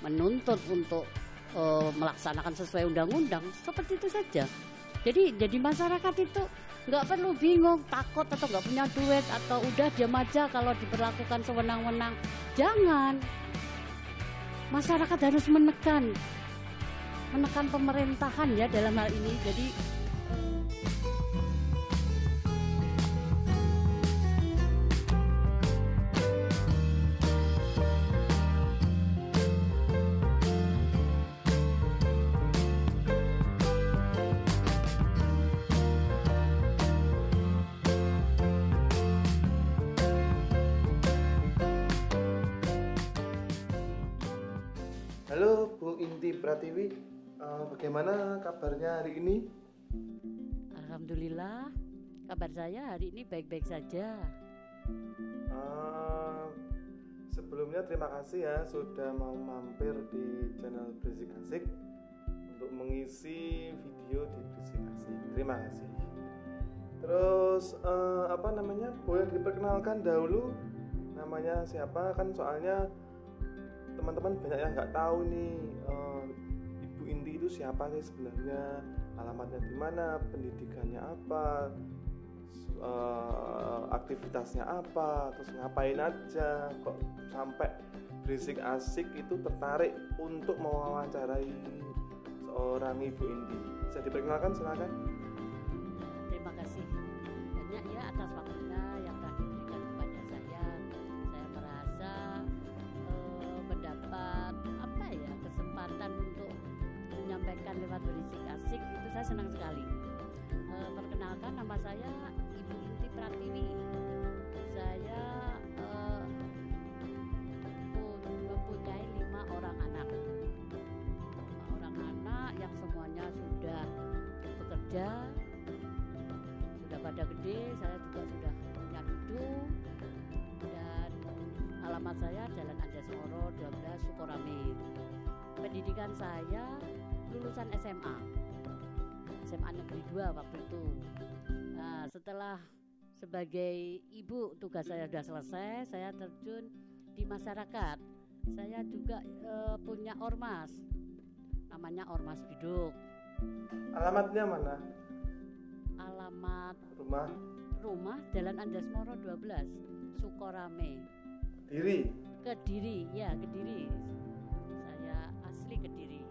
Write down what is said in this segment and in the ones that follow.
menuntut untuk melaksanakan sesuai undang-undang, seperti itu saja. Jadi masyarakat itu nggak perlu bingung, takut atau nggak punya duit atau udah diam aja kalau diperlakukan sewenang-wenang. Jangan. Masyarakat harus menekan pemerintahan ya dalam hal ini. Jadi Halo Bu Inti Pratiwi, bagaimana kabarnya hari ini? alhamdulillah, kabar saya hari ini baik-baik saja. Sebelumnya terima kasih ya sudah mau mampir di channel Berisik Asik untuk mengisi video di Berisik Asik. Terima kasih. Terus boleh diperkenalkan dahulu namanya siapa, kan soalnya teman-teman banyak yang nggak tahu nih Ibu Inti itu siapa sih sebenarnya, alamatnya di mana, pendidikannya apa, aktivitasnya apa, terus ngapain aja kok sampai Berisik Asik itu tertarik untuk mewawancarai seorang Ibu Inti. Bisa diperkenalkan, silakan. Terima kasih banyak ya atas waktunya yang telah diberikan kepada saya. Saya merasa mendapat kesempatan untuk menyampaikan lewat Berisik Asik itu saya senang sekali. Perkenalkan, nama saya Ibu Inti Pratiwi. Saya mempunyai 5 orang anak. 5 orang anak yang semuanya sudah bekerja, sudah pada gede. Saya juga sudah punya cucu. Dan alamat saya Jalan Anjasmoro 12 Sukorame. Pendidikan saya lulusan SMA Negeri 2 waktu itu. Nah, setelah sebagai ibu tugas saya sudah selesai, saya terjun di masyarakat. Saya juga punya ormas, namanya Ormas Biduk. Alamatnya mana? Alamat rumah Jalan Anjasmoro 12 Sukorame, Kediri. Saya asli Kediri.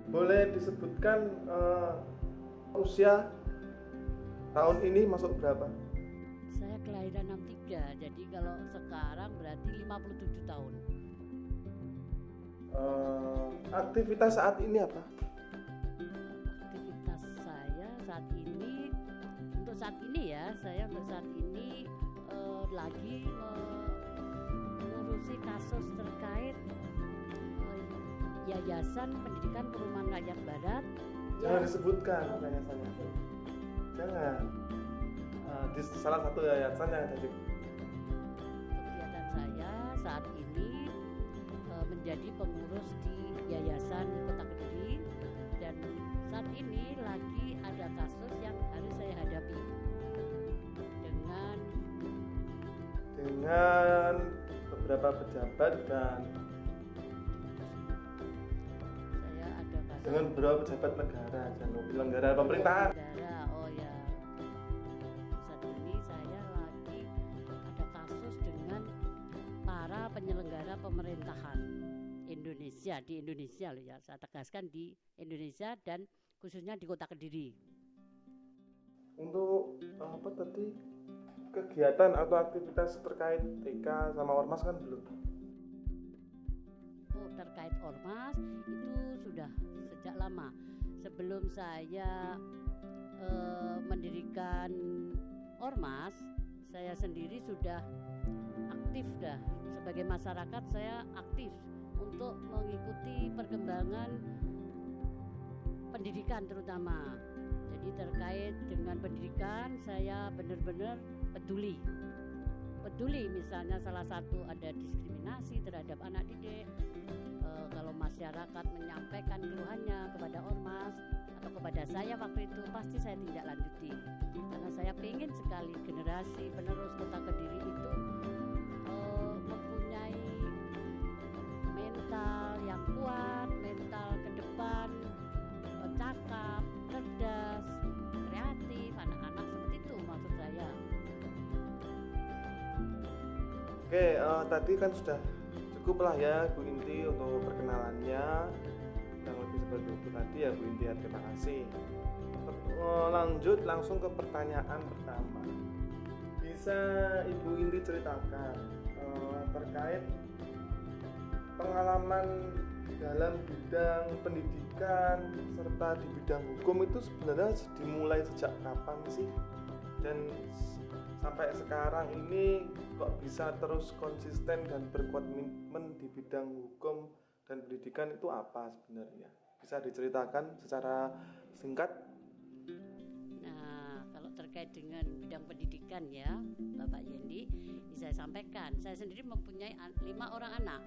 Boleh disebutkan usia tahun ini masuk berapa? Saya kelahiran 63, jadi kalau sekarang berarti 57 tahun. Aktivitas saat ini apa? Aktivitas saya saat ini, saya lagi mengurusi kasus terkait Yayasan Pendidikan Perumahan Rakyat Barat. Jangan disebutkan yayasannya. Jangan. Di salah satu yayasan yang ada di. Kegiatan saya saat ini menjadi pengurus di Yayasan Kota Kediri, dan saat ini lagi ada kasus yang harus saya hadapi dengan beberapa pejabat dan dengan beberapa pejabat negara, jangan penyelenggara pemerintahan. Oh ya, saat ini saya lagi ada kasus dengan para penyelenggara pemerintahan Indonesia, di Indonesia loh ya, saya tegaskan di Indonesia dan khususnya di Kota Kediri. Untuk apa tadi, kegiatan atau aktivitas terkait TK sama Ormas kan belum? Terkait Ormas itu sudah sejak lama. Sebelum saya mendirikan Ormas, saya sendiri sudah aktif dah. Sebagai masyarakat saya aktif untuk mengikuti perkembangan pendidikan terutama. Jadi terkait dengan pendidikan saya benar-benar peduli. Misalnya salah satu ada diskriminasi terhadap anak didik. Kalau masyarakat menyampaikan keluhannya kepada Ormas atau kepada saya waktu itu, pasti saya tindak lanjuti, karena saya ingin sekali generasi penerus Kota Kediri itu mempunyai Oke, tadi kan sudah cukup lah ya Bu Inti untuk perkenalannya, yang lebih seperti itu tadi ya Bu Inti, ya terima kasih. Lanjut langsung ke pertanyaan pertama. Bisa Ibu Inti ceritakan terkait pengalaman dalam bidang pendidikan serta di bidang hukum itu sebenarnya dimulai sejak kapan sih, dan sampai sekarang ini kok bisa terus konsisten dan berkomitmen di bidang hukum dan pendidikan itu apa sebenarnya? Bisa diceritakan secara singkat? Nah, kalau terkait dengan bidang pendidikan ya Bapak Yendi, saya sampaikan saya sendiri mempunyai 5 orang anak,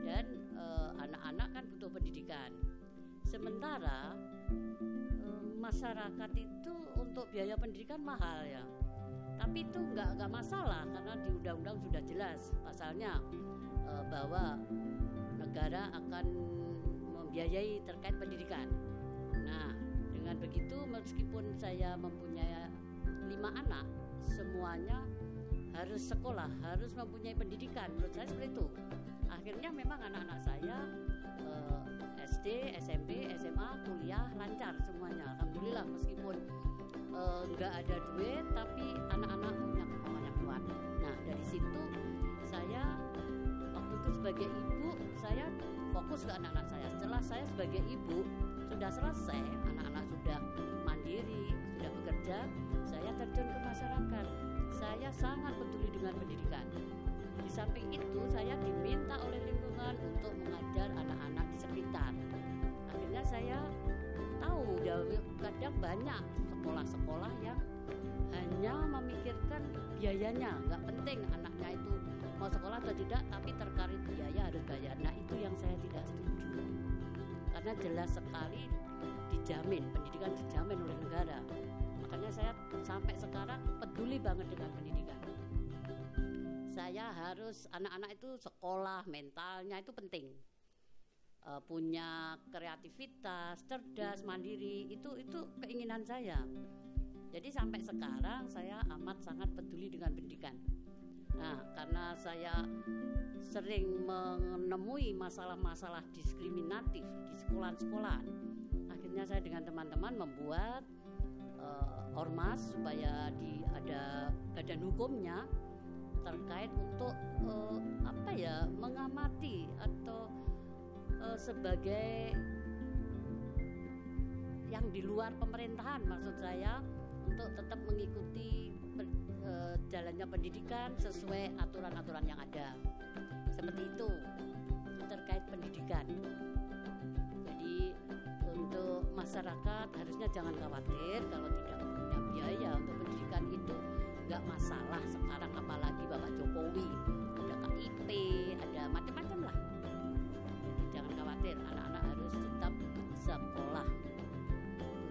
dan anak-anak kan butuh pendidikan. Sementara masyarakat itu untuk biaya pendidikan mahal ya, tapi itu nggak masalah karena di undang-undang sudah jelas pasalnya bahwa negara akan membiayai terkait pendidikan. Nah, dengan begitu meskipun saya mempunyai 5 anak, semuanya harus sekolah, harus mempunyai pendidikan. Menurut saya seperti itu. Akhirnya memang anak-anak saya SD, SMP, SMA, kuliah lancar semuanya. Alhamdulillah, meskipun nggak ada duit, tapi anak-anak punya kemauan yang kuat. Nah, dari situ saya waktu itu sebagai ibu, saya fokus ke anak-anak saya. Setelah saya sebagai ibu sudah selesai, anak-anak sudah mandiri, sudah bekerja, saya terjun ke masyarakat. Saya sangat peduli dengan pendidikan. Di samping itu, saya diminta oleh lingkungan untuk mengajar anak-anak di sekitar. Akhirnya saya tahu kadang banyak sekolah-sekolah yang hanya memikirkan biayanya, nggak penting anaknya itu mau sekolah atau tidak, tapi terkait biaya harus bayar. Nah, itu yang saya tidak setuju, karena jelas sekali dijamin, pendidikan dijamin oleh negara. Makanya saya sampai sekarang peduli banget dengan pendidikan. Saya harus anak-anak itu sekolah, mentalnya itu penting, punya kreativitas, cerdas, mandiri, itu keinginan saya. Jadi sampai sekarang saya amat sangat peduli dengan pendidikan. Nah, karena saya sering menemui masalah-masalah diskriminatif di sekolah-sekolahan, akhirnya saya dengan teman-teman membuat ormas supaya ada badan hukumnya terkait untuk mengamati atau sebagai yang di luar pemerintahan, maksud saya, untuk tetap mengikuti jalannya pendidikan sesuai aturan-aturan yang ada. Seperti itu terkait pendidikan. Jadi untuk masyarakat harusnya jangan khawatir kalau tidak punya biaya untuk pendidikan, itu nggak masalah sekarang, apalagi Bapak Jokowi ada KIP, ada macam-macam lah. Jadi jangan khawatir, anak-anak harus tetap sekolah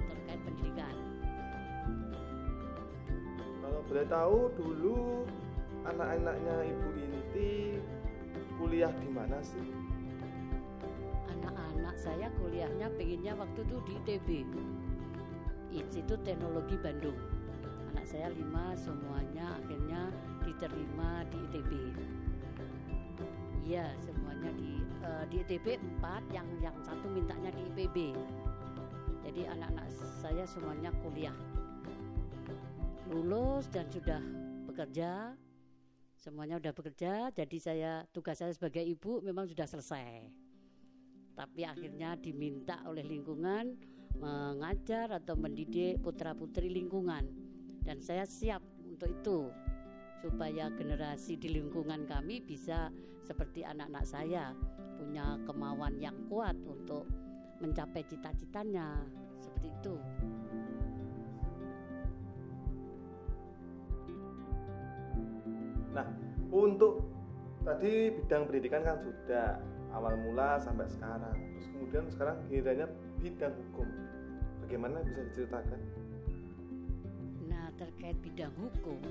terkait pendidikan. Kalau boleh tahu, dulu anak-anaknya Ibu Inti kuliah di mana sih? Anak-anak saya kuliahnya pengennya waktu itu di ITB, Institut Teknologi Bandung. Anak saya 5 semuanya akhirnya diterima di ITB. Iya, semuanya di ITB 4, yang 1 mintanya di IPB. Jadi anak-anak saya semuanya kuliah, lulus dan sudah bekerja. Semuanya sudah bekerja. Jadi tugas saya sebagai ibu memang sudah selesai. Tapi akhirnya diminta oleh lingkungan mengajar atau mendidik putra-putri lingkungan. Dan saya siap untuk itu, supaya generasi di lingkungan kami bisa seperti anak-anak saya, punya kemauan yang kuat untuk mencapai cita-citanya, seperti itu. Nah, untuk tadi bidang pendidikan kan sudah awal mula sampai sekarang, terus kemudian sekarang gilirannya bidang hukum, bagaimana bisa diceritakan? Nah, terkait bidang hukum,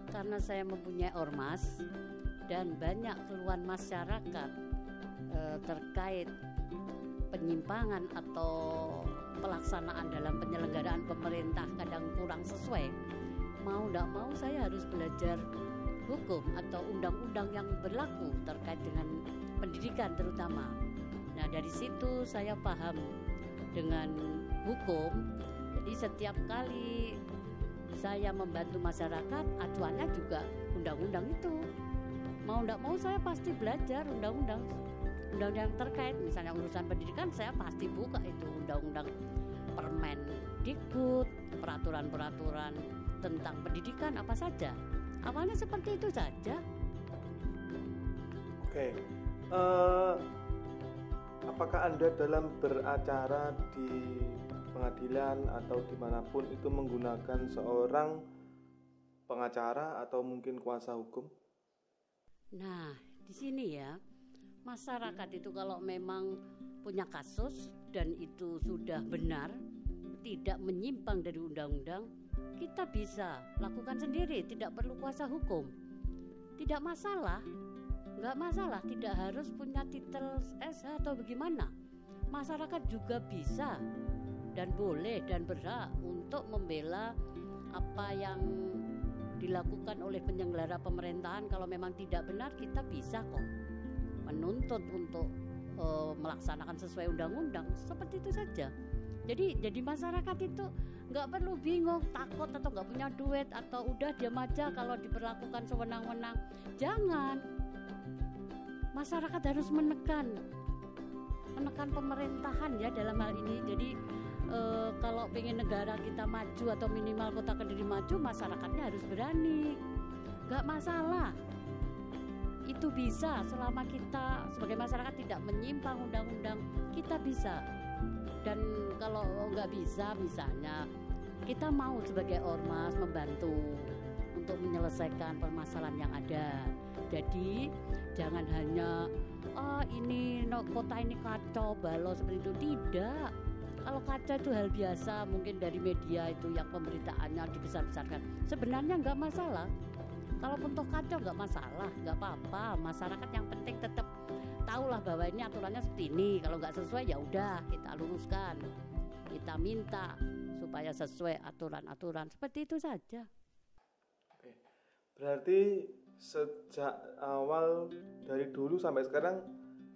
karena saya mempunyai ormas dan banyak keluhan masyarakat terkait penyimpangan atau pelaksanaan dalam penyelenggaraan pemerintah kadang kurang sesuai, mau tidak mau saya harus belajar hukum atau undang-undang yang berlaku terkait dengan pendidikan terutama. Nah, dari situ saya paham dengan hukum. Jadi setiap kali saya membantu masyarakat, acuannya juga undang-undang itu. Mau tidak mau saya pasti belajar undang-undang yang terkait. Misalnya urusan pendidikan, saya pasti buka itu undang-undang Permendikbud, peraturan-peraturan tentang pendidikan apa saja. Awalnya seperti itu saja. Oke. Apakah Anda dalam beracara di pengadilan atau dimanapun itu menggunakan seorang pengacara atau mungkin kuasa hukum? Nah, di sini ya, masyarakat itu kalau memang punya kasus dan itu sudah benar, tidak menyimpang dari undang-undang, kita bisa lakukan sendiri, tidak perlu kuasa hukum. Tidak masalah, nggak masalah, tidak harus punya titel SH atau bagaimana. Masyarakat juga bisa dan boleh dan berhak untuk membela apa yang dilakukan oleh penyelenggara pemerintahan. Kalau memang tidak benar, kita bisa kok menuntut untuk melaksanakan sesuai undang-undang, seperti itu saja. Jadi masyarakat itu nggak perlu bingung, takut atau nggak punya duit atau udah diam aja kalau diperlakukan sewenang-wenang. Jangan. Masyarakat harus menekan pemerintahan ya dalam hal ini. Jadi kalau pengen negara kita maju atau minimal Kota Kediri maju, masyarakatnya harus berani. Nggak masalah. Itu bisa selama kita sebagai masyarakat tidak menyimpang undang-undang, kita bisa. Dan kalau nggak bisa, misalnya kita mau sebagai ormas membantu untuk menyelesaikan permasalahan yang ada. Jadi jangan hanya ini kota ini kacau balau seperti itu, tidak. Kalau kacau itu hal biasa, mungkin dari media itu yang pemberitaannya dibesar-besarkan, sebenarnya nggak masalah. Kalaupun toh kacau nggak masalah, nggak apa-apa. Masyarakat yang penting tetap tahulah bahwa ini aturannya seperti ini. Kalau nggak sesuai ya udah kita luruskan, kita minta supaya sesuai aturan-aturan, seperti itu saja. Oke. Berarti sejak awal dari dulu sampai sekarang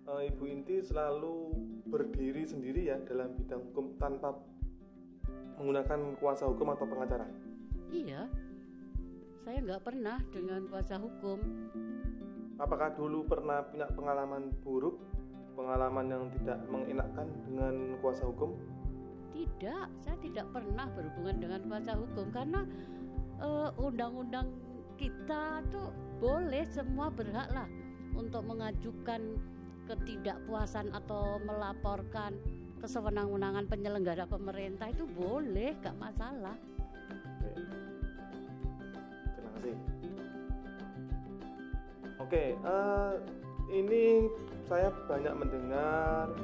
Ibu Inti selalu berdiri sendiri ya dalam bidang hukum tanpa menggunakan kuasa hukum atau pengacara? Iya, saya nggak pernah dengan kuasa hukum. Apakah dulu pernah punya pengalaman buruk, pengalaman yang tidak mengenakan dengan kuasa hukum? Tidak, saya tidak pernah berhubungan dengan kuasa hukum karena undang-undang kita tuh boleh, semua berhak lah untuk mengajukan ketidakpuasan atau melaporkan kesewenang-wenangan penyelenggara pemerintah, itu boleh, gak masalah. Oke. Terima kasih. Oke, ini saya banyak mendengar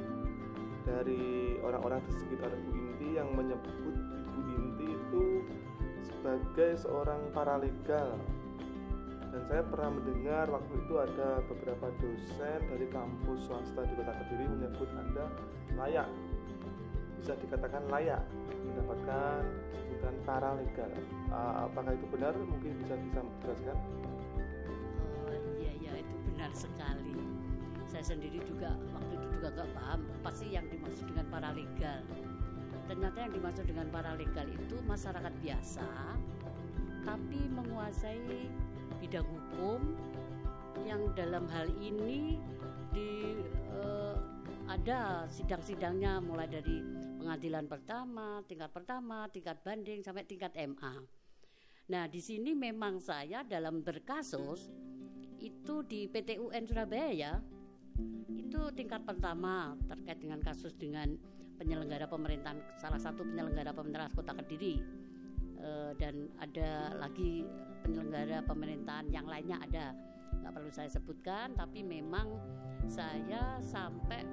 dari orang-orang di sekitar Bu Inti yang menyebut Ibu Inti itu sebagai seorang paralegal. Dan saya pernah mendengar waktu itu ada beberapa dosen dari kampus swasta di Kota Kediri menyebut Anda layak, bisa dikatakan layak mendapatkan sebutan paralegal. Apakah itu benar? Mungkin bisa dijelaskan? Iya, itu benar sekali. Saya sendiri juga waktu itu juga gak paham apa sih yang dimaksud dengan paralegal. Ternyata yang dimaksud dengan paralegal itu masyarakat biasa tapi menguasai bidang hukum yang dalam hal ini ada sidang-sidangnya mulai dari pengadilan pertama, tingkat banding sampai tingkat MA. Nah, di sini memang saya dalam berkasus itu di PT UN Surabaya ya, itu tingkat pertama terkait dengan kasus dengan penyelenggara pemerintahan, salah satu penyelenggara pemerintahan Kota Kediri, dan ada lagi penyelenggara pemerintahan yang lainnya ada, nggak perlu saya sebutkan, tapi memang saya sampai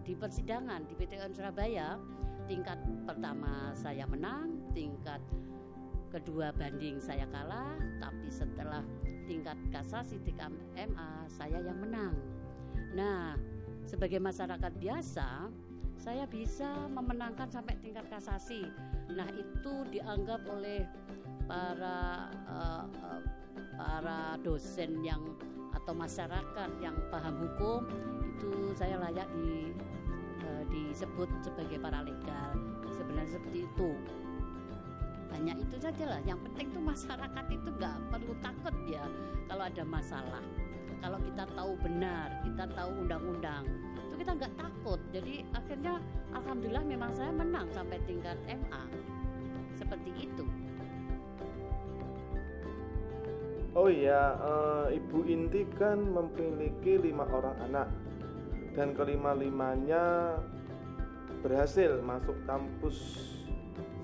di persidangan di PT UN Surabaya, tingkat pertama saya menang, tingkat kedua banding saya kalah, tapi setelah tingkat kasasi tingkat MA saya yang menang. Nah, sebagai masyarakat biasa saya bisa memenangkan sampai tingkat kasasi. Nah, itu dianggap oleh para para dosen yang atau masyarakat yang paham hukum, itu saya layak disebut sebagai paralegal. Sebenarnya seperti itu. Hanya itu saja lah. Yang penting tuh masyarakat itu nggak perlu takut ya kalau ada masalah. Kalau kita tahu benar, kita tahu undang-undang, itu kita nggak takut. Jadi akhirnya alhamdulillah memang saya menang sampai tingkat MA. Seperti itu. Oh iya, Ibu Inti kan memiliki 5 orang anak, dan kelima-limanya berhasil masuk kampus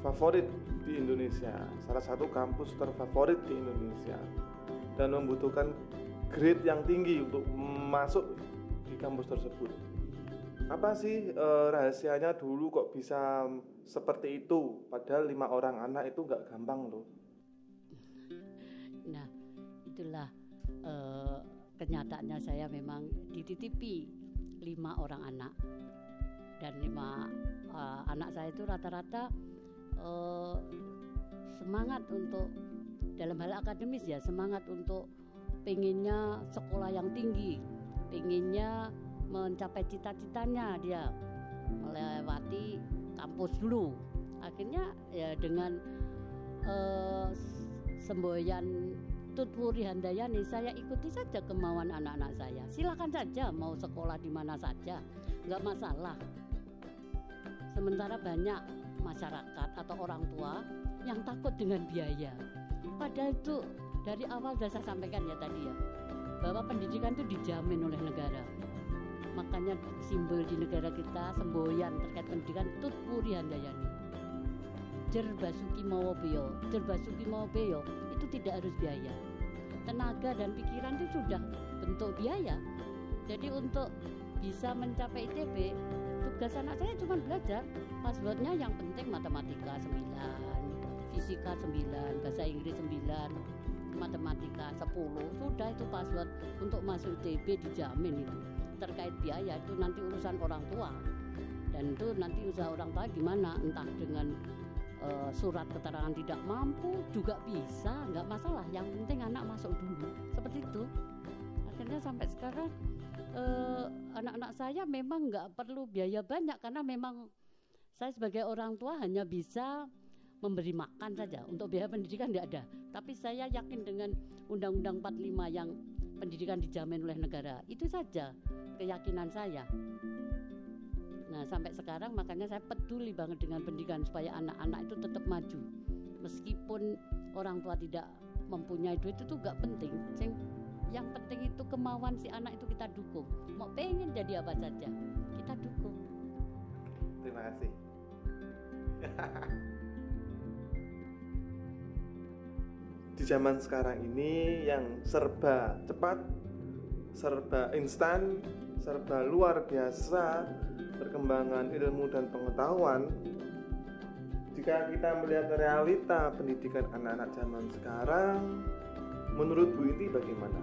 favorit di Indonesia, salah satu kampus terfavorit di Indonesia, dan membutuhkan grade yang tinggi untuk masuk di kampus tersebut. Apa sih rahasianya dulu kok bisa seperti itu? Padahal 5 orang anak itu nggak gampang loh. Nah, itulah kenyataannya saya memang dititipi 5 orang anak, dan 5 anak saya itu rata-rata semangat untuk dalam hal akademis ya, semangat untuk pengennya sekolah yang tinggi, pengennya mencapai cita-citanya, dia melewati kampus dulu. Akhirnya ya dengan semboyan Tutwuri Handayani, saya ikuti saja kemauan anak-anak saya. Silakan saja mau sekolah di mana saja, nggak masalah. Sementara banyak masyarakat atau orang tua yang takut dengan biaya. Padahal itu dari awal sudah saya sampaikan ya tadi ya, bahwa pendidikan itu dijamin oleh negara. Makanya simbol di negara kita, semboyan terkait pendidikan Tutwuri Handayani. Jer Basuki Mawobeyo, itu tidak harus biaya. Tenaga dan pikiran itu sudah bentuk biaya. Jadi untuk bisa mencapai ITB, tugas anak saya cuma belajar. Passwordnya yang penting matematika 9, fisika 9, bahasa Inggris 9, matematika 10. Sudah itu password untuk masuk ITB dijamin itu. Terkait biaya itu nanti urusan orang tua. Dan itu nanti usaha orang tua gimana, entah dengan surat keterangan tidak mampu juga bisa, nggak masalah. Yang penting anak masuk dulu, seperti itu. Akhirnya sampai sekarang anak-anak saya memang nggak perlu biaya banyak, karena memang saya sebagai orang tua hanya bisa memberi makan saja. Untuk biaya pendidikan tidak ada. Tapi saya yakin dengan Undang-Undang 45 yang pendidikan dijamin oleh negara, itu saja keyakinan saya. Nah sampai sekarang makanya saya peduli banget dengan pendidikan supaya anak-anak itu tetap maju. Meskipun orang tua tidak mempunyai duit itu gak penting. Yang penting itu kemauan si anak itu kita dukung. Mau pengen jadi apa saja kita dukung. Terima kasih. Di zaman sekarang ini yang serba cepat, serba instan, serba luar biasa perkembangan ilmu dan pengetahuan, jika kita melihat realita pendidikan anak-anak zaman sekarang, menurut Bu Inti bagaimana?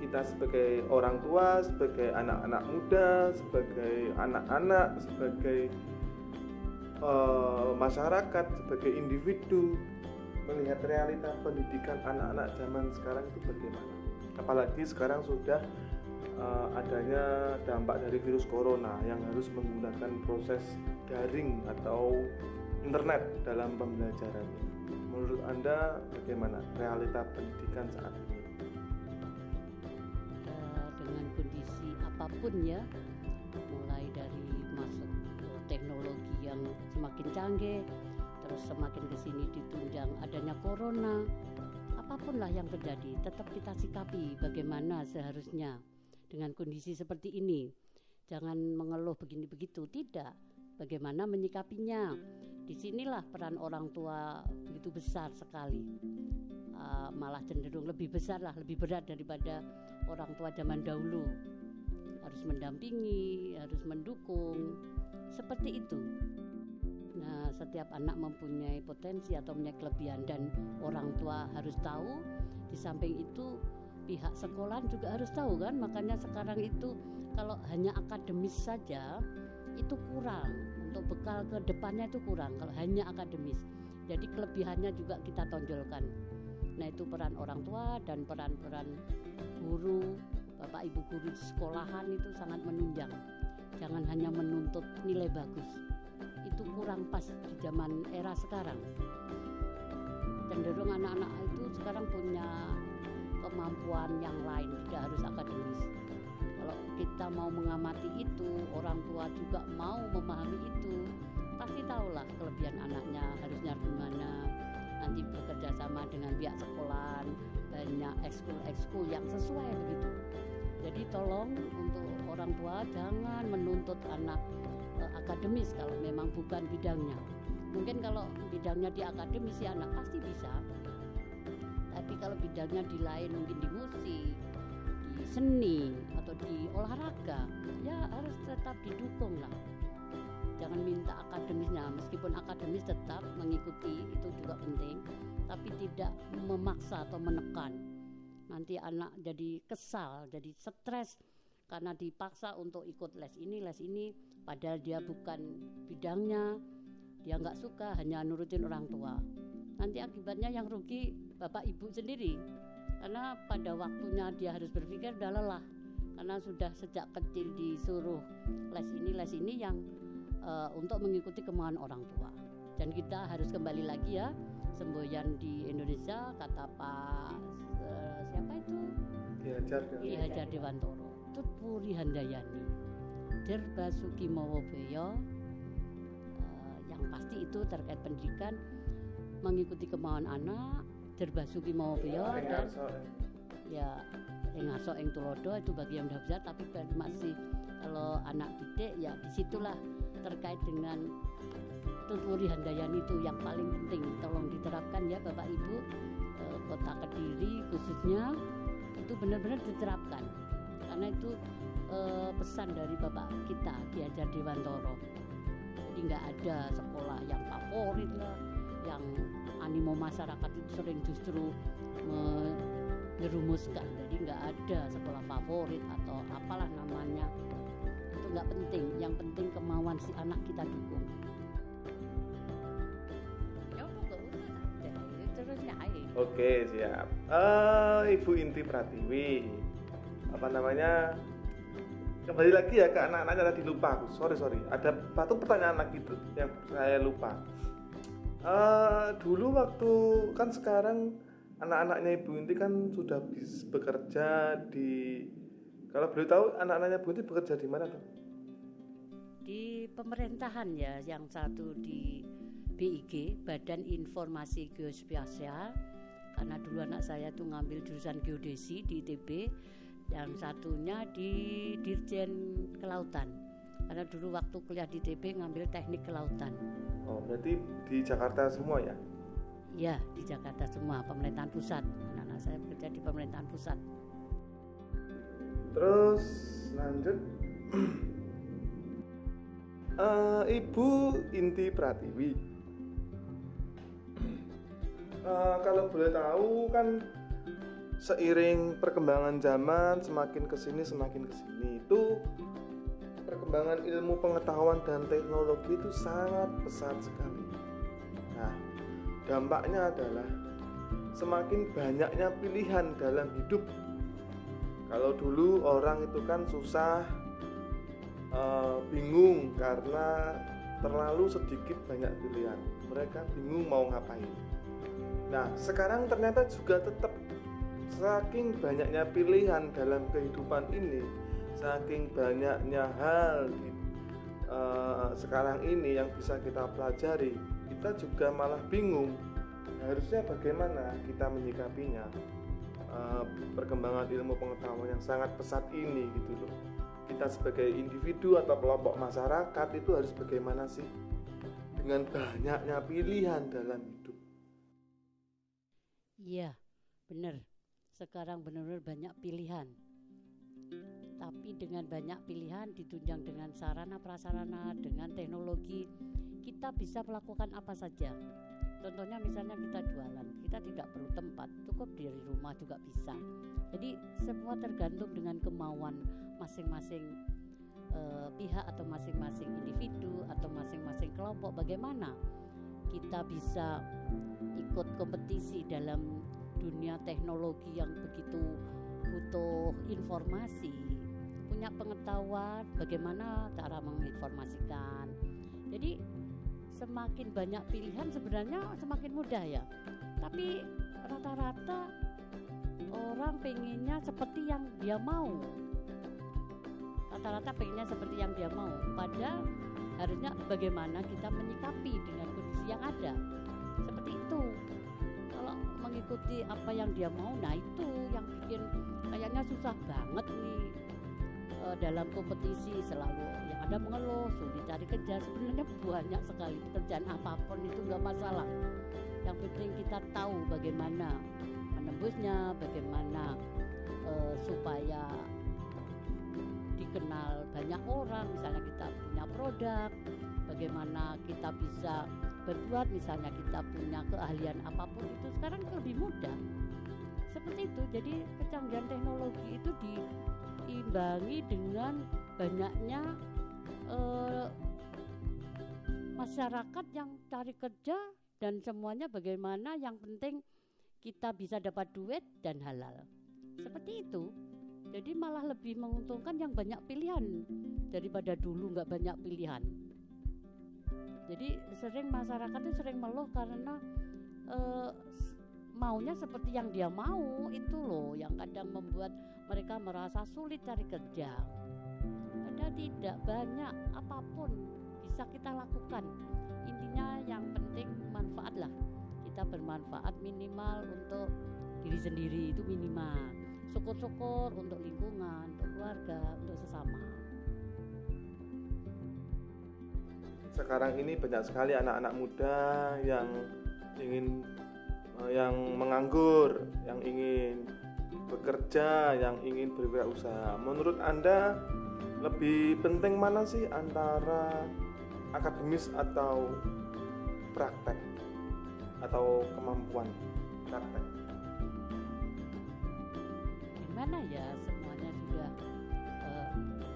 Kita sebagai orang tua, sebagai anak-anak muda, sebagai anak-anak, sebagai masyarakat, sebagai individu, melihat realita pendidikan anak-anak zaman sekarang itu bagaimana? Apalagi sekarang sudah adanya dampak dari virus corona yang harus menggunakan proses daring atau internet dalam pembelajarannya. Menurut Anda bagaimana realita pendidikan saat ini? Dengan kondisi apapun ya, mulai dari masuk teknologi yang semakin canggih, terus semakin kesini ditunjang adanya corona, apapun lah yang terjadi, tetap kita sikapi bagaimana seharusnya. Dengan kondisi seperti ini, jangan mengeluh begini begitu, tidak. Bagaimana menyikapinya? Disinilah peran orang tua begitu besar sekali, malah cenderung lebih besar lah, lebih berat daripada orang tua zaman dahulu. Harus mendampingi, harus mendukung, seperti itu. Nah, setiap anak mempunyai potensi atau mempunyai kelebihan, dan orang tua harus tahu. Di samping itu pihak sekolah juga harus tahu kan. Makanya sekarang itu kalau hanya akademis saja itu kurang, untuk bekal ke depannya itu kurang kalau hanya akademis. Jadi kelebihannya juga kita tonjolkan. Nah, itu peran orang tua dan peran-peran guru, bapak ibu guru di sekolahan itu sangat menunjang. Jangan hanya menuntut nilai bagus, itu kurang pas di zaman era sekarang. Cenderung anak-anak itu sekarang punya kemampuan yang lain, tidak harus akademis. Kalau kita mau mengamati itu, orang tua juga mau memahami itu, pasti tahulah kelebihan anaknya harusnya gimana. Nanti bekerja sama dengan pihak sekolah, banyak ekskul yang sesuai begitu. Jadi tolong untuk orang tua jangan menuntut anak akademis kalau memang bukan bidangnya. Mungkin kalau bidangnya di akademis ya anak pasti bisa. Tapi kalau bidangnya di lain, mungkin di musik, di seni atau di olahraga, ya harus tetap didukung lah. Jangan minta akademisnya, meskipun akademis tetap mengikuti, itu juga penting, tapi tidak memaksa atau menekan. Nanti anak jadi kesal, jadi stres karena dipaksa untuk ikut les ini, padahal dia bukan bidangnya, dia nggak suka, hanya nurutin orang tua. Nanti akibatnya yang rugi bapak ibu sendiri, karena pada waktunya dia harus berpikir udah lelah, karena sudah sejak kecil disuruh les ini yang untuk mengikuti kemauan orang tua. Dan kita harus kembali lagi ya, semboyan di Indonesia kata Pak siapa itu? Ki Hajar Dewantoro, Tutpuri Handayani, Derbasuki Mawobeyo, yang pasti itu terkait pendidikan, mengikuti kemauan anak, Derbasuki Mawobeyo dan ya ngaso ing tulodo itu bagi yang besar, tapi masih kalau anak didik ya disitulah terkait dengan Tutpuri Handayani itu yang paling penting, tolong diterapkan ya Bapak Ibu, Kota Kediri khususnya itu benar-benar diterapkan, karena itu pesan dari Bapak kita Ki Hajar Dewantoro. Jadi nggak ada sekolah yang favorit lah, yang animo masyarakat itu sering justru menyerumuskan. Jadi nggak ada sekolah favorit atau apalah namanya, itu nggak penting. Yang penting kemauan si anak kita dukung. Oke, siap. Ibu Inti Pratiwi, apa namanya, kembali lagi ya ke anak-anaknya, tadi lupa aku, sorry ada satu pertanyaan lagi itu yang saya lupa. Dulu waktu kan sekarang anak-anaknya Ibu Inti kan sudah bekerja di, kalau boleh tahu anak-anaknya Ibu Inti bekerja di mana tuh? Di pemerintahan ya, yang satu di BIG, Badan Informasi Geospasial, karena dulu anak saya tuh ngambil jurusan geodesi di ITB, yang satunya di Dirjen Kelautan, karena dulu waktu kuliah di ITB ngambil teknik kelautan. Oh, berarti di Jakarta semua ya? Ya, di Jakarta semua, pemerintahan pusat. Anak-anak saya bekerja di pemerintahan pusat. Terus lanjut. Ibu Inti Pratiwi, kalau boleh tahu kan seiring perkembangan zaman semakin kesini itu perkembangan ilmu pengetahuan dan teknologi itu sangat pesat sekali. Nah, dampaknya adalah semakin banyaknya pilihan dalam hidup. Kalau dulu orang itu kan susah, bingung karena terlalu sedikit banyak pilihan. Mereka bingung mau ngapain. Nah, sekarang ternyata juga tetap saking banyaknya pilihan dalam kehidupan ini, saking banyaknya hal sekarang ini yang bisa kita pelajari, kita juga malah bingung harusnya bagaimana kita menyikapinya. Perkembangan ilmu pengetahuan yang sangat pesat ini gitu loh. Kita sebagai individu atau kelompok masyarakat itu harus bagaimana sih dengan banyaknya pilihan dalam hidup. Iya, benar. Sekarang benar-benar banyak pilihan. Tapi dengan banyak pilihan ditunjang dengan sarana prasarana, dengan teknologi, kita bisa melakukan apa saja. Contohnya misalnya kita jualan, kita tidak perlu tempat, cukup dari rumah juga bisa. Jadi semua tergantung dengan kemauan masing-masing pihak atau masing-masing individu atau masing-masing kelompok. Bagaimana kita bisa ikut kompetisi dalam dunia teknologi yang begitu butuh informasi, punya pengetahuan bagaimana cara menginformasikan. Jadi semakin banyak pilihan sebenarnya semakin mudah ya. Tapi rata-rata orang pengennya seperti yang dia mau. Rata-rata pengennya seperti yang dia mau. Padahal harusnya bagaimana kita menyikapi dengan kondisi yang ada. Seperti itu. Kalau mengikuti apa yang dia mau, nah itu yang bikin kayaknya susah banget nih. Dalam kompetisi selalu yang ada mengeluh, sulit cari kerja. Sebenarnya banyak sekali pekerjaan apapun itu nggak masalah. Yang penting kita tahu bagaimana menembusnya, bagaimana supaya dikenal banyak orang. Misalnya kita punya produk, bagaimana kita bisa berbuat, misalnya kita punya keahlian apapun itu sekarang lebih mudah. Seperti itu. Jadi kecanggihan teknologi itu diimbangi dengan banyaknya masyarakat yang cari kerja, dan semuanya bagaimana yang penting kita bisa dapat duit dan halal. Seperti itu. Jadi malah lebih menguntungkan yang banyak pilihan daripada dulu nggak banyak pilihan. Jadi sering masyarakat itu sering mengeluh karena maunya seperti yang dia mau, itu loh yang kadang membuat mereka merasa sulit cari kerja. Padahal tidak, banyak apapun bisa kita lakukan. Intinya yang penting manfaat lah. Kita bermanfaat minimal untuk diri sendiri, itu minimal. Syukur-syukur untuk lingkungan, untuk keluarga, untuk sesama. Sekarang ini banyak sekali anak-anak muda yang menganggur, yang ingin bekerja, yang ingin berwirausaha. Menurut Anda lebih penting mana sih antara akademis atau praktek atau kemampuan praktek? Gimana ya, semuanya sudah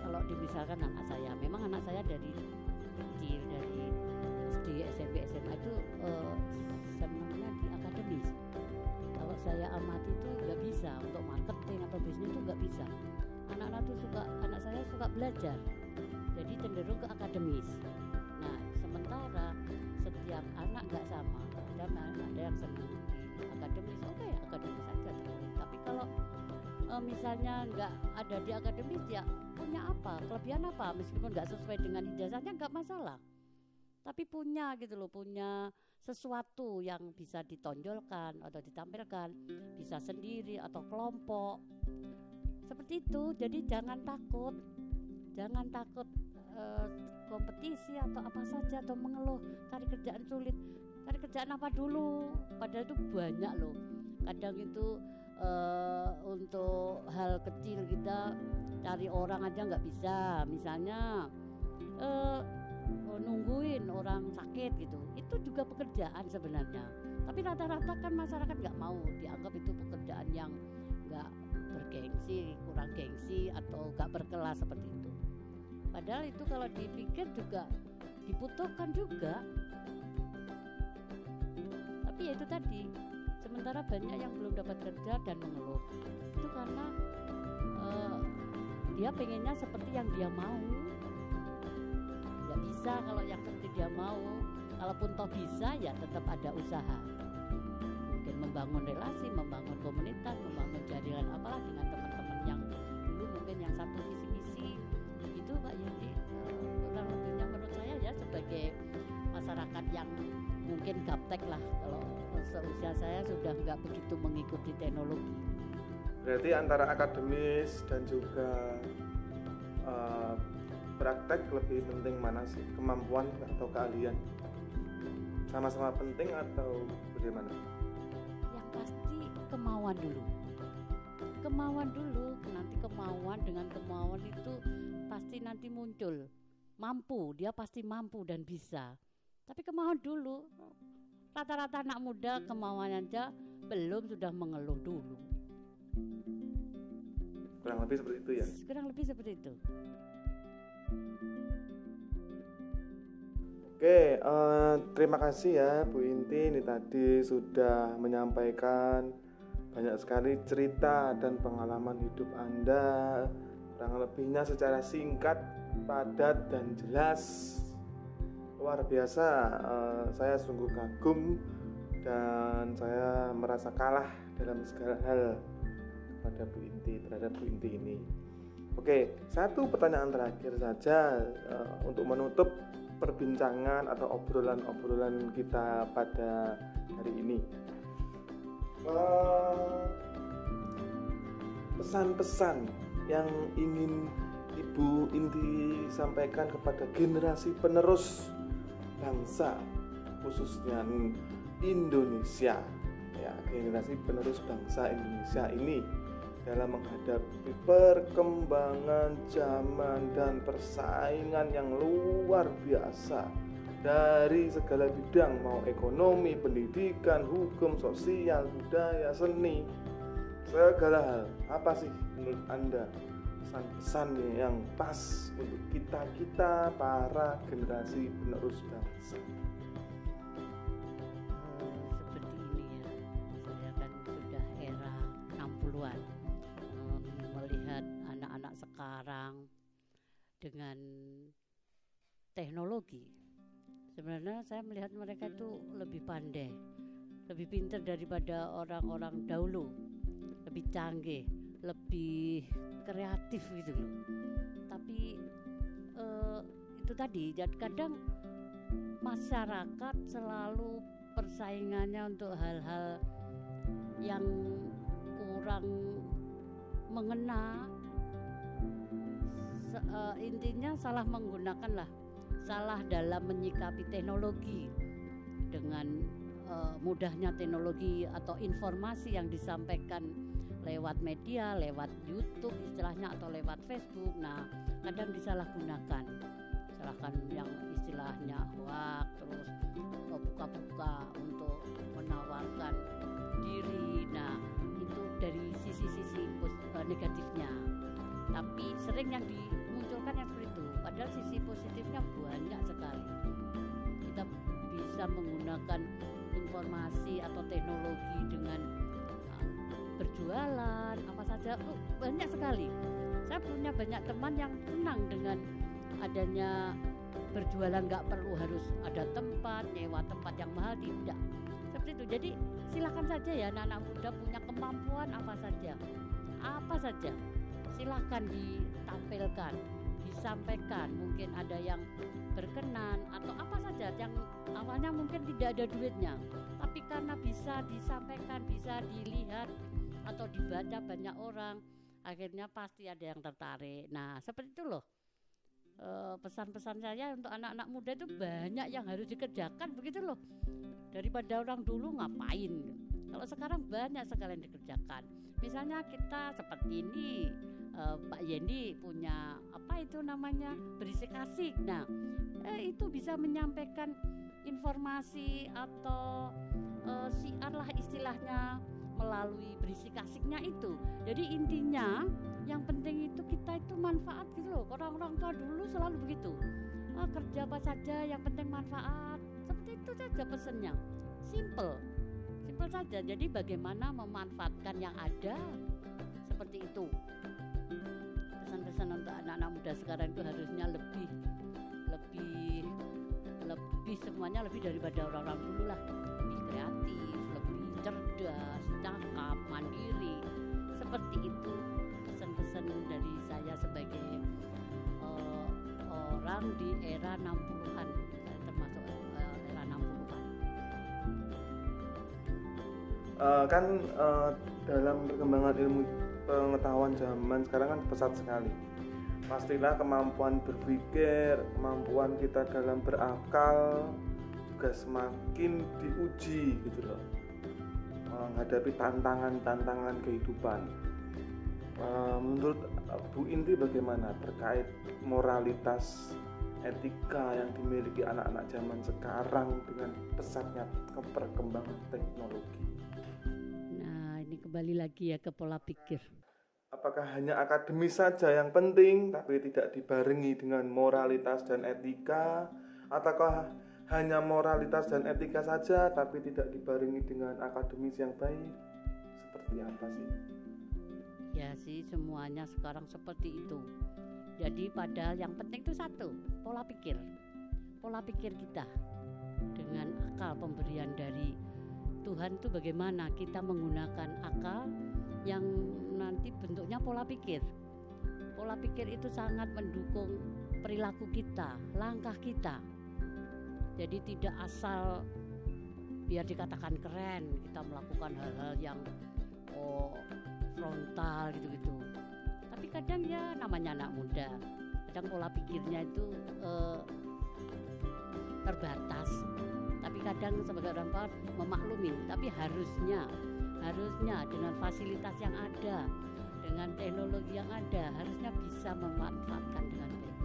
kalau misalkan anak saya, memang anak saya dari kecil, dari SD, SMP, SMA itu senangnya di akademis. Kalau saya amati itu nggak bisa untuk marketing atau bisnis itu nggak bisa. Anak saya suka belajar, jadi cenderung ke akademis. Nah, sementara setiap anak nggak sama. Ada yang senang di akademis, oke, akademis saja. Tapi kalau misalnya nggak ada di akademis, ya punya apa, kelebihan apa, meskipun nggak sesuai dengan ijazahnya nggak masalah. Tapi punya gitu loh, punya sesuatu yang bisa ditonjolkan atau ditampilkan, bisa sendiri atau kelompok. Seperti itu. Jadi jangan takut kompetisi atau apa saja, atau mengeluh cari kerjaan sulit. Cari kerjaan apa dulu? Padahal itu banyak loh. Kadang itu untuk hal kecil kita cari orang aja nggak bisa. Misalnya nungguin orang sakit gitu, itu juga pekerjaan sebenarnya. Tapi rata-rata kan masyarakat nggak mau, dianggap itu pekerjaan yang nggak bergengsi, kurang gengsi, atau nggak berkelas seperti itu. Padahal itu kalau dipikir juga dibutuhkan juga. Tapi ya itu tadi, sementara banyak yang belum dapat kerja dan mengeluh. Itu karena dia pengennya seperti yang dia mau. Nggak bisa kalau yang seperti dia mau. Kalaupun toh bisa, ya tetap ada usaha. Mungkin membangun relasi, membangun komunitas, membangun jaringan apalah dengan teman-teman yang dulu mungkin yang satu visi-misi. Itu Pak Yudi, kurang lebihnya menurut saya ya, sebagai masyarakat yang mungkin gaptek lah. Kalau seusia saya sudah nggak begitu mengikuti teknologi. Berarti antara akademis dan juga praktek lebih penting mana sih, kemampuan atau keahlian? Sama-sama penting atau bagaimana? Yang pasti kemauan dulu. Nanti kemauan, dengan kemauan itu pasti nanti muncul. Mampu, dia pasti mampu dan bisa. Tapi kemauan dulu. Rata-rata anak muda kemauan aja belum, sudah mengeluh dulu. Kurang lebih seperti itu ya? Kurang lebih seperti itu. Oke, terima kasih ya Bu Inti, ini tadi sudah menyampaikan banyak sekali cerita dan pengalaman hidup Anda, kurang lebihnya secara singkat, padat, dan jelas. Luar biasa, saya sungguh kagum dan saya merasa kalah dalam segala hal pada Bu Inti, terhadap Bu Inti ini. Oke, satu pertanyaan terakhir saja untuk menutup perbincangan atau obrolan-obrolan kita pada hari ini. Pesan-pesan yang ingin Ibu Inti sampaikan kepada generasi penerus bangsa, khususnya Indonesia, ya, generasi penerus bangsa Indonesia ini dalam menghadapi perkembangan zaman dan persaingan yang luar biasa dari segala bidang, mau ekonomi, pendidikan, hukum, sosial, budaya, seni, segala hal. Apa sih menurut Anda pesan-pesan yang pas untuk kita para generasi penerus bangsa? Seperti ini ya, saya kan sudah era 60-an, melihat anak-anak sekarang dengan teknologi. Sebenarnya saya melihat mereka itu lebih pandai, lebih pintar daripada orang-orang dahulu, lebih canggih, lebih kreatif gitu loh. Tapi itu tadi, kadang masyarakat selalu persaingannya untuk hal-hal yang kurang mengena, intinya salah menggunakan lah, salah dalam menyikapi teknologi. Dengan mudahnya teknologi atau informasi yang disampaikan lewat media, lewat YouTube istilahnya, atau lewat Facebook, nah kadang disalahgunakan, salahkan yang istilahnya hoax, terus buka-buka untuk menawarkan diri. Nah itu dari sisi-sisi negatifnya, tapi sering yang dimunculkan yang seperti itu. Padahal sisi positifnya banyak sekali. Kita bisa menggunakan informasi atau teknologi dengan berjualan apa saja, banyak sekali. Saya punya banyak teman yang senang dengan adanya berjualan, nggak perlu harus ada tempat, nyewa tempat yang mahal, tidak seperti itu. Jadi silakan saja ya, anak-anak muda punya kemampuan apa saja silakan ditampilkan, disampaikan. Mungkin ada yang berkenan atau apa saja yang awalnya mungkin tidak ada duitnya, tapi karena bisa disampaikan, bisa dilihat atau dibaca banyak orang, akhirnya pasti ada yang tertarik. Nah seperti itu loh, pesan-pesan saya untuk anak-anak muda itu banyak yang harus dikerjakan begitu loh, daripada orang dulu ngapain. Kalau sekarang banyak sekali yang dikerjakan. Misalnya kita seperti ini, Pak Yendi punya apa itu namanya, Berisik Asik. Nah itu bisa menyampaikan informasi atau siar lah istilahnya melalui Berisik Asiknya itu. Jadi intinya yang penting itu kita itu manfaat gitu loh. Orang-orang tua dulu selalu begitu, kerja apa saja yang penting manfaat. Seperti itu saja pesannya, simple saja. Jadi bagaimana memanfaatkan yang ada, seperti itu. Pesan-pesan untuk anak-anak muda sekarang itu harusnya lebih semuanya lebih daripada orang-orang dulu lah, lebih kreatif, lebih cerdas, cakap, mandiri. Seperti itu pesan-pesan dari saya sebagai orang di era 60-an. Saya termasuk era 60-an. Dalam perkembangan ilmu pengetahuan zaman sekarang kan pesat sekali. Pastilah kemampuan berpikir, kemampuan kita dalam berakal juga semakin diuji gitu loh, menghadapi tantangan kehidupan. Menurut Bu Inti bagaimana terkait moralitas, etika yang dimiliki anak-anak zaman sekarang dengan pesatnya perkembangan teknologi? Nah ini kembali lagi ya ke pola pikir. Apakah hanya akademis saja yang penting tapi tidak dibarengi dengan moralitas dan etika, ataukah hanya moralitas dan etika saja tapi tidak dibarengi dengan akademis yang baik? Seperti seperti apa sih? Ya sih, semuanya sekarang seperti itu. Jadi padahal yang penting itu satu, pola pikir. Pola pikir kita dengan akal pemberian dari Tuhan itu bagaimana kita menggunakan akal yang nanti bentuknya pola pikir. Pola pikir itu sangat mendukung perilaku kita, langkah kita. Jadi tidak asal biar dikatakan keren kita melakukan hal-hal yang frontal gitu-gitu. Tapi kadang ya namanya anak muda, kadang pola pikirnya itu terbatas. Tapi kadang sebagai orang tua memaklumi, tapi harusnya dengan fasilitas yang ada, dengan teknologi yang ada, harusnya bisa memanfaatkan dengan baik.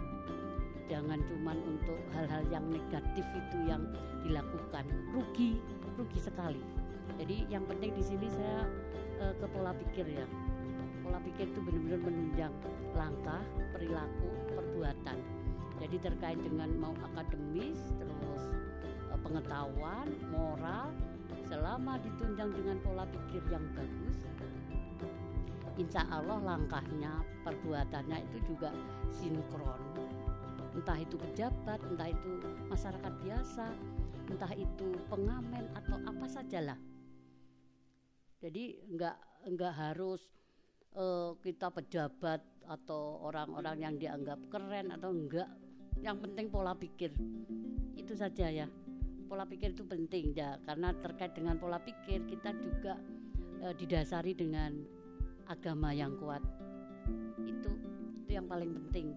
Jangan cuman untuk hal-hal yang negatif itu yang dilakukan, rugi sekali. Jadi yang penting di sini saya ke pola pikir ya. Pola pikir itu benar-benar menunjang langkah, perilaku, perbuatan. Jadi terkait dengan mau akademis, terus pengetahuan, moral, selama ditunjang dengan pola pikir yang bagus, insya Allah langkahnya, perbuatannya itu juga sinkron. Entah itu pejabat, entah itu masyarakat biasa, entah itu pengamen atau apa sajalah. Jadi enggak harus kita pejabat atau orang-orang yang dianggap keren atau enggak. Yang penting pola pikir. Itu saja ya. Pola pikir itu penting ya, karena terkait dengan pola pikir kita juga didasari dengan agama yang kuat. Itu yang paling penting.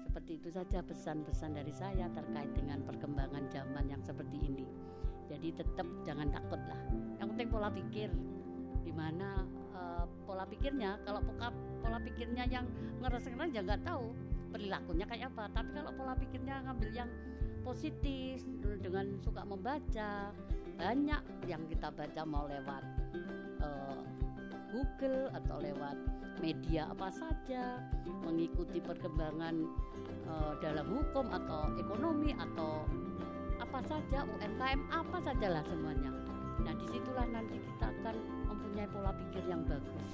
Seperti itu saja pesan-pesan dari saya terkait dengan perkembangan zaman yang seperti ini. Jadi tetap jangan takut lah. Yang penting pola pikir. Dimana pola pikirnya, kalau pola pikirnya yang ngeres-ngeres ya nggak tahu perilakunya kayak apa. Tapi kalau pola pikirnya ngambil yang positif dengan suka membaca, banyak yang kita baca mau lewat Google atau lewat media apa saja, mengikuti perkembangan dalam hukum atau ekonomi atau apa saja, UMKM apa sajalah semuanya. Nah disitulah nanti kita akan mempunyai pola pikir yang bagus.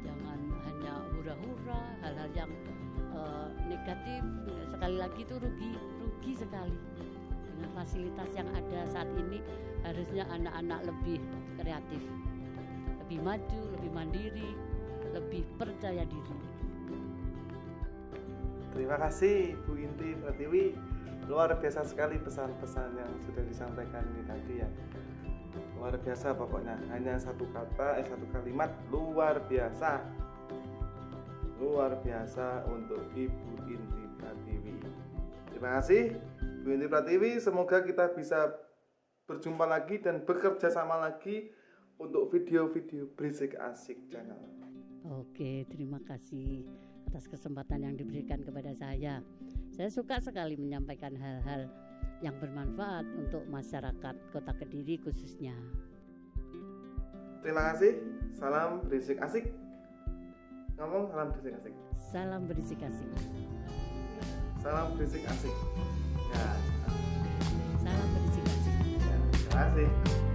Jangan hanya hura-hura hal-hal yang negatif. Sekali lagi itu rugi sekali. Dengan fasilitas yang ada saat ini harusnya anak-anak lebih kreatif, lebih maju, lebih mandiri, lebih percaya diri. Terima kasih Bu Inti Pratiwi, luar biasa sekali pesan-pesan yang sudah disampaikan ini tadi ya. Luar biasa pokoknya, hanya satu kalimat luar biasa. Luar biasa untuk Ibu Inti Pratiwi. Terima kasih Bu Inti Pratiwi, semoga kita bisa berjumpa lagi dan bekerja sama lagi untuk video-video Berisik Asik channel. Oke, terima kasih atas kesempatan yang diberikan kepada saya. Saya suka sekali menyampaikan hal-hal yang bermanfaat untuk masyarakat Kota Kediri khususnya. Terima kasih. Salam Berisik Asik. Ngomong salam Berisik Asik. Salam Berisik Asik. Salam Berisik Asik. Ya. Salam Berisik Asik. Ya, terima kasih.